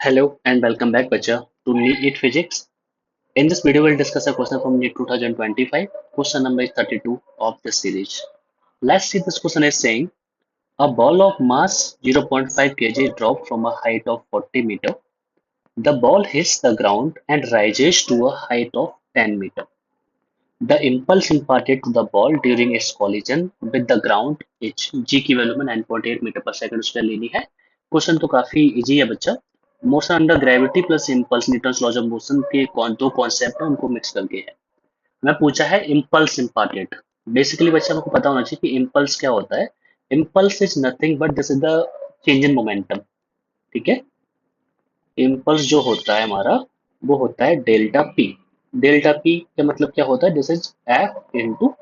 Hello and welcome back, Bacha, to NEET Physics. In this video, we'll discuss a question from NEET 2025. Question number is 32 of this series. Let's see, this question is saying a ball of mass 0.5 kg dropped from a height of 40 meter. The ball hits the ground and rises to a height of 10 meter. The impulse imparted to the ball during its collision with the ground is g की value में 9.8 metre पर second उसने लेनी है। Question तो काफी easy है बच्चा। Motion under gravity plus impulse, Newton's laws of motion के दो कॉन्सेप्ट है, उनको मिक्स करके है। मैं पूछा है इम्पल्स इम्पार्टेड। बेसिकली बच्चा आपको पता होना चाहिए कि इम्पल्स क्या होता है। Impulse is nothing but this is the change in momentum. ठीक है, इम्पल्स जो होता है हमारा वो होता है डेल्टा पी। डेल्टा पी का मतलब क्या होता है, this is F into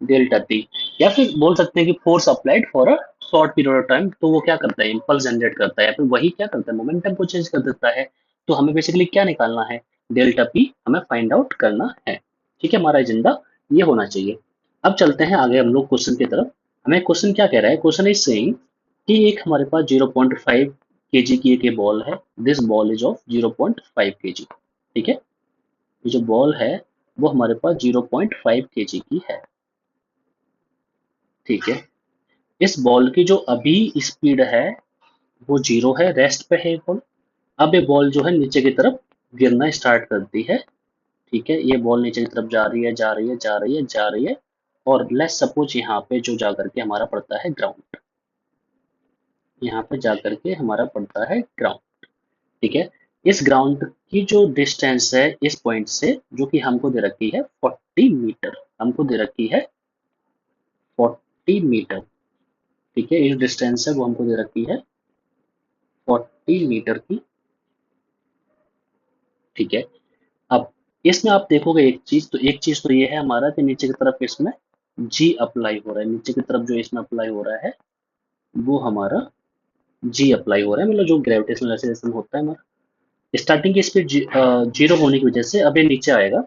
delta T. या फिर बोल सकते हैं कि force applied for a short period of time. तो वो क्या करता है, इम्पल्स जनरेट करता है, या फिर वही क्या करता है, मोमेंटम को चेंज कर देता है। तो हमें बेसिकली क्या निकालना है, डेल्टा पी हमें फाइंड आउट करना है। ठीक है, हमारा एजेंडा ये होना चाहिए। अब चलते हैं आगे हम लोग क्वेश्चन की तरफ। हमें क्वेश्चन क्या कह रहा है, क्वेश्चन इज सेइंग कि एक हमारे पास 0.5 kg की एक बॉल है। This ball is of 0.5 kg। ठीक है, ये जो बॉल है वो हमारे पास 0.5 kg की है। ठीक है, इस बॉल की जो अभी स्पीड है वो जीरो है, रेस्ट पे है ये बॉल। अब ये बॉल जो है नीचे की तरफ गिरना स्टार्ट करती है। ठीक है, ये बॉल नीचे की तरफ जा रही है, जा रही है, जा रही है, जा रही है। और लेट्स सपोज यहाँ पे जो जा करके हमारा पड़ता है ग्राउंड। यहाँ पे जा करके हमारा पड़ता है ग्राउंड। ठीक है, इस ग्राउंड की जो डिस्टेंस है इस पॉइंट से, जो कि हमको दे रखी है 40 मीटर। हमको दे रखी है 40 मीटर। ठीक है, इस डिस्टेंस है वो हमको दे रखी है 40 मीटर की। ठीक है, अब इसमें आप देखोगे एक चीज तो ये है हमारा कि नीचे की तरफ इसमें जी अप्लाई हो रहा है। नीचे की तरफ जो इसमें अप्लाई हो रहा है वो हमारा जी अप्लाई हो रहा है, मतलब जो ग्रेविटेशनल एक्सेलरेशन होता है हमारा। स्टार्टिंग की स्पीड जीरो होने की वजह से अब ये नीचे आएगा।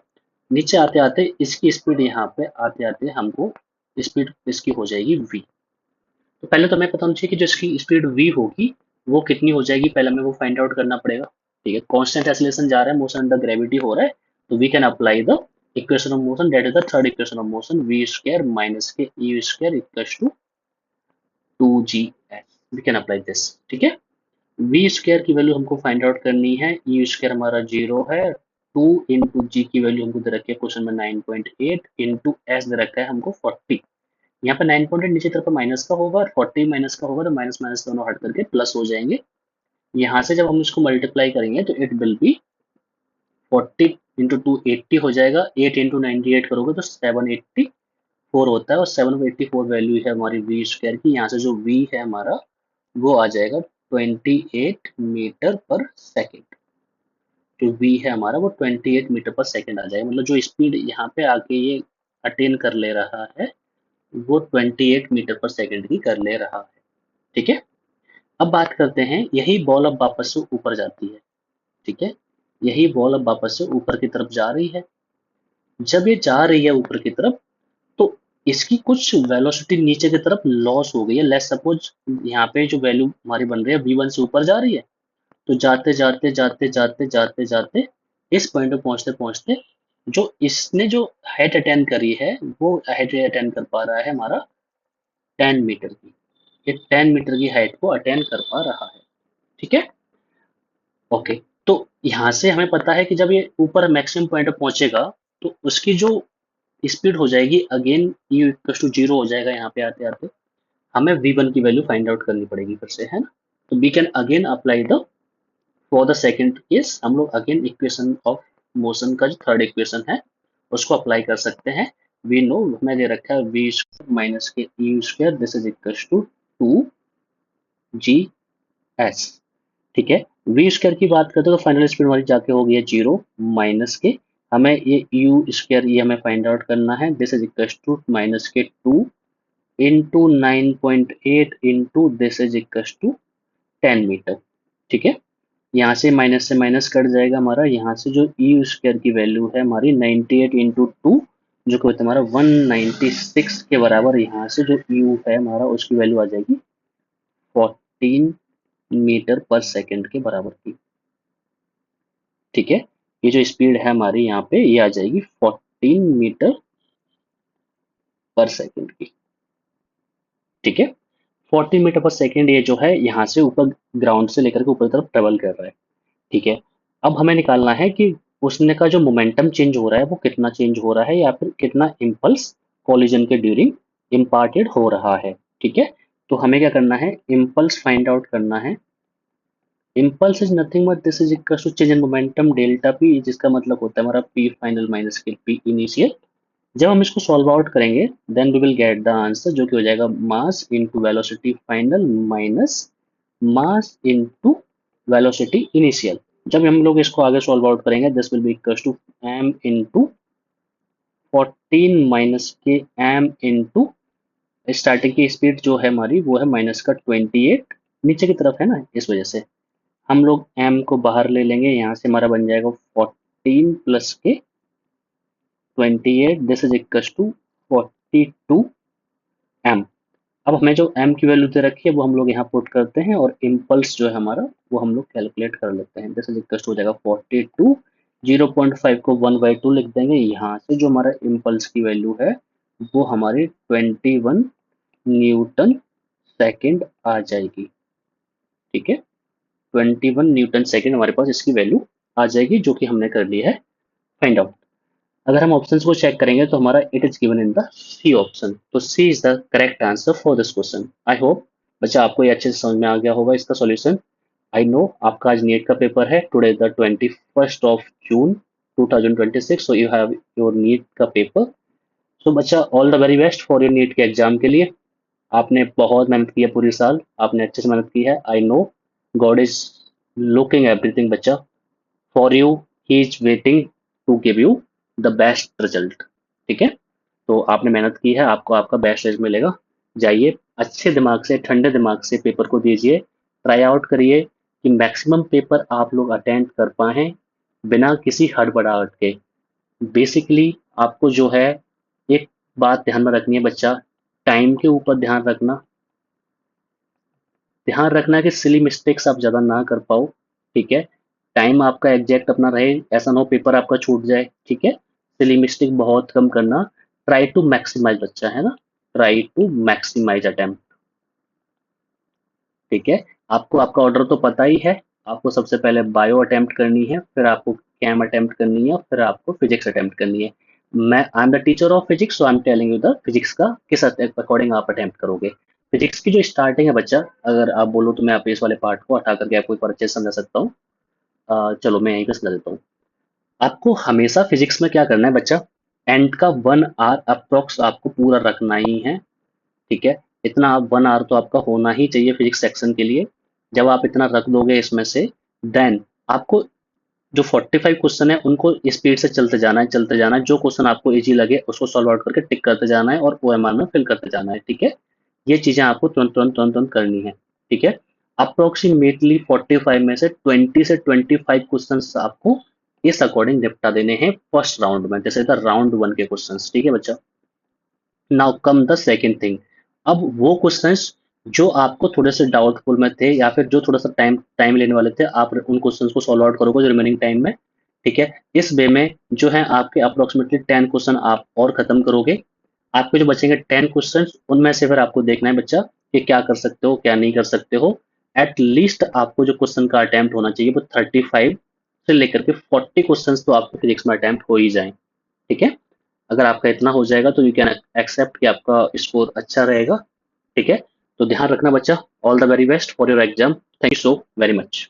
नीचे आते आते इसकी स्पीड यहाँ पे आते आते हमको स्पीड इसकी हो जाएगी v। तो पहले तो हमें पता होना चाहिए कि जो इसकी स्पीड v होगी वो कितनी हो जाएगी, पहले हमें वो फाइंड आउट करना पड़ेगा। ठीक है, कांस्टेंट एक्सीलरेशन जा रहा है, मोशन अंडर ग्रेविटी हो रहा है, तो we can apply the equation of motion, that is the third equation of motion, v square minus के e square equals to 2gh। We can apply this. ठीक है, वी स्क्वायर की value हमको find out करनी है। E square हमारा zero है। 2 into जी की वैल्यू हमको दे रखी है क्वेश्चन में 9.8 इंटू एस दे रखा है हमको 40। यहाँ पे 9.8 नीचे तरफ माइनस का होगा और 40 माइनस का होगा, तो माइनस माइनस दोनों हट करके प्लस हो जाएंगे। यहाँ से जब हम इसको मल्टीप्लाई करेंगे तो इट विल बी 40 इंटू 2 80 हो जाएगा। 8 इंटू 98 करोगे तो 784 होता है, और 784 वैल्यू है हमारी वी स्क्वायर की। यहाँ से जो वी है हमारा वो आ जाएगा 28 मीटर पर सेकेंड। जो v है हमारा वो 28 मीटर पर सेकेंड आ जाएगा, मतलब जो स्पीड यहाँ पे आके ये अटेन कर ले रहा है वो 28 मीटर पर सेकेंड की कर ले रहा है। ठीक है, अब बात करते हैं, यही बॉल अब वापस से ऊपर जाती है। ठीक है, यही बॉल अब वापस से ऊपर की तरफ जा रही है। जब ये जा रही है ऊपर की तरफ तो इसकी कुछ वेलोसिटी नीचे की तरफ लॉस हो गई है। लेट्स सपोज यहाँ पे जो वैल्यू हमारी बन रही है v1 से ऊपर जा रही है, तो जाते जाते जाते जाते जाते जाते इस पॉइंट पे पहुंचते पहुंचते जो इसने जो हाइट अटेन करी है वो हाइट अटेन कर पा रहा है हमारा 10 मीटर की। ये 10 मीटर की हाइट को अटेन कर पा रहा है। ठीक है, ओके। तो यहाँ से हमें पता है कि जब ये ऊपर मैक्सिमम पॉइंट पे पहुंचेगा तो उसकी जो स्पीड हो जाएगी again u equal to zero हो जाएगा। यहाँ पे आते आते हमें v1 की वैल्यू फाइंड आउट करनी पड़ेगी फिर से, है ना। तो we can again apply the, for the second case हम लोग अगेन इक्वेशन ऑफ मोशन का जो थर्ड इक्वेशन है उसको अप्लाई कर सकते हैं। वी नो हमें दे रखा है v square minus K E square, this is equal to 2gh। ठीक है, वी स्क्वायर की बात करते हैं तो फाइनल स्पीड हमारी जाके हो गई है जीरो माइनस के, हमें ये यू स्क्वायर ये हमें फाइंड आउट करना है। This is equal to minus के 2 into 9.8 into this is equal to 10 metre. ठीक है, यहाँ से माइनस कट जाएगा हमारा। यहाँ से जो ई स्क्वायर की वैल्यू है हमारी 98 इंटू टू, जो कि होता है हमारा 196 के बराबर। यहाँ से जो यू है हमारा उसकी वैल्यू आ जाएगी 14 मीटर पर सेकंड के बराबर की। ठीक है। ये जो स्पीड है हमारी यहाँ पे ये आ जाएगी 14 मीटर पर सेकेंड की। ठीक है, 14 मीटर पर सेकेंड ये जो है यहाँ से ऊपर ग्राउंड से लेकर के ऊपर की तरफ ट्रेवल कर रहा है। ठीक है, अब हमें निकालना है कि उसने का जो मोमेंटम चेंज हो रहा है वो कितना चेंज हो रहा है या फिर कितना इम्पल्स कॉलिजन के ड्यूरिंग इम्पार्टेड हो रहा है। ठीक है, तो हमें क्या करना है, इम्पल्स फाइंड आउट करना है। Impulse is nothing but this is equal to change in momentum delta P, जिसका मतलब होता है हमारा पी फाइनल माइनस के पी इनिशियल। जब हम इसको सॉल्व आउट करेंगे then we will get the answer, जो कि हो जाएगा mass into velocity final minus mass into velocity initial. जब हम लोग इसको आगे सॉल्व आउट करेंगे this will be equal to m into 14 minus के m इनटू स्टार्टिंग की स्पीड जो है हमारी वो है माइनस का 28, नीचे की तरफ है ना, इस वजह से हम लोग m को बाहर ले लेंगे, यहाँ से हमारा बन जाएगा 14 प्लस के 28, this is equal to 42 m। अब हमें जो m की वैल्यू दे रखी है वो हम लोग यहाँ पुट करते हैं और इम्पल्स जो है हमारा वो हम लोग कैलकुलेट कर लेते हैं। दिस इज इक्वल टू हो जाएगा 42, 0.5 को 1/2 लिख देंगे, यहाँ से जो हमारा इम्पल्स की वैल्यू है वो हमारी 21 न्यूटन सेकेंड आ जाएगी। ठीक है, 21 न्यूटन सेकेंड हमारे पास इसकी वैल्यू आ जाएगी, जो कि हमने कर ली है फाइंड आउट। अगर हम ऑप्शंस को चेक करेंगे तो हमारा it is given in the C option, तो C is the correct answer for this question. I hope बच्चा आपको ये अच्छे से समझ में आ गया होगा इसका सॉल्यूशन। आई नो आपका आज नीट का पेपर है, today the 21 June 2026, so you have your NEET का पेपर। सो बच्चा all the very best for your NEET के एग्जाम के लिए। आपने बहुत मेहनत की है, पूरी साल आपने अच्छे से मेहनत की है। I know God is looking everything बच्चा for you, he is waiting to give you the best result. ठीक है, तो आपने मेहनत की है, आपको आपका बेस्ट रिजल्ट मिलेगा। जाइए अच्छे दिमाग से ठंडे दिमाग से पेपर को दीजिए, ट्राई आउट करिए कि मैक्सिमम पेपर आप लोग अटेंड कर पाएँ बिना किसी हड़बड़ाहट के। बेसिकली आपको जो है एक बात ध्यान में रखनी है बच्चा, टाइम के ऊपर ध्यान रखना है कि सिली मिस्टेक्स आप ज़्यादा ना कर पाओ। ठीक है, टाइम आपका एग्जैक्ट अपना रहे, ऐसा ना हो पेपर आपका छूट जाए। ठीक है, सिली मिस्टेक बहुत कम करना, ट्राई टू मैक्सिमाइज बच्चा है ना, ट्राई टू मैक्सिमाइज अटेम्प्ट। ठीक है, आपको आपका ऑर्डर तो पता ही है, आपको सबसे पहले बायो अटेम्प्ट करनी है, फिर आपको कैम अटेम्प्ट करनी है, फिर आपको फिजिक्स अटेम्प्ट करनी है। मैं I am the teacher of physics, so I am telling you the physics का किस अकॉर्डिंग आप अटेम्प्ट करोगे। फिजिक्स की जो स्टार्टिंग है बच्चा, अगर आप बोलो तो मैं आप इस वाले पार्ट को हटा करके आपको एक बार अच्छे से समझा सकता हूँ। चलो मैं यहीं पे समझा देता हूँ। आपको हमेशा फिजिक्स में क्या करना है बच्चा, एंड का 1 आवर अप्रोक्स आपको पूरा रखना ही है। ठीक है, इतना आप 1 आवर तो आपका होना ही चाहिए फिजिक्स सेक्शन के लिए। जब आप इतना रख दोगे इसमें से देन आपको जो 45 क्वेश्चन है उनको स्पीड से चलते जाना है, जो क्वेश्चन आपको इजी लगे उसको सॉल्व आउट करके टिक करते जाना है और ओएमआर में फिल करते जाना है। ठीक है, ये चीजें आपको तुरंत तुरंत तुरंत तुरंत करनी है। ठीक है, अप्रोक्सीमेटली 45 में से 20 से 25 क्वेश्चंस आपको इस अकॉर्डिंग निपटा देने हैं फर्स्ट राउंड में, जैसे था राउंड 1 के क्वेश्चंस। ठीक है बच्चा, now come the second thing. अब वो क्वेश्चंस जो आपको थोड़े से डाउटफुल में थे या फिर जो थोड़ा सा टाइम टाइम लेने वाले थे, आप उन क्वेश्चंस को सॉल्व आउट करोगे रिमेनिंग टाइम में। ठीक है, इस वे में जो है आपके अप्रोक्सीमेटली 10 क्वेश्चन आप और खत्म करोगे। आपके जो बचेंगे 10 क्वेश्चन, उनमें से फिर आपको देखना है बच्चा कि क्या कर सकते हो क्या नहीं कर सकते हो। एट लीस्ट आपको जो क्वेश्चन का अटेम्प्ट होना चाहिए वो 35 से लेकर के 40 क्वेश्चन तो आपको फिजिक्स में अटेम्प्ट हो ही जाए। ठीक है, अगर आपका इतना हो जाएगा तो यू कैन एक्सेप्ट कि आपका स्कोर अच्छा रहेगा। ठीक है, तो ध्यान रखना बच्चा, all the very best for your exam, thank you so very much.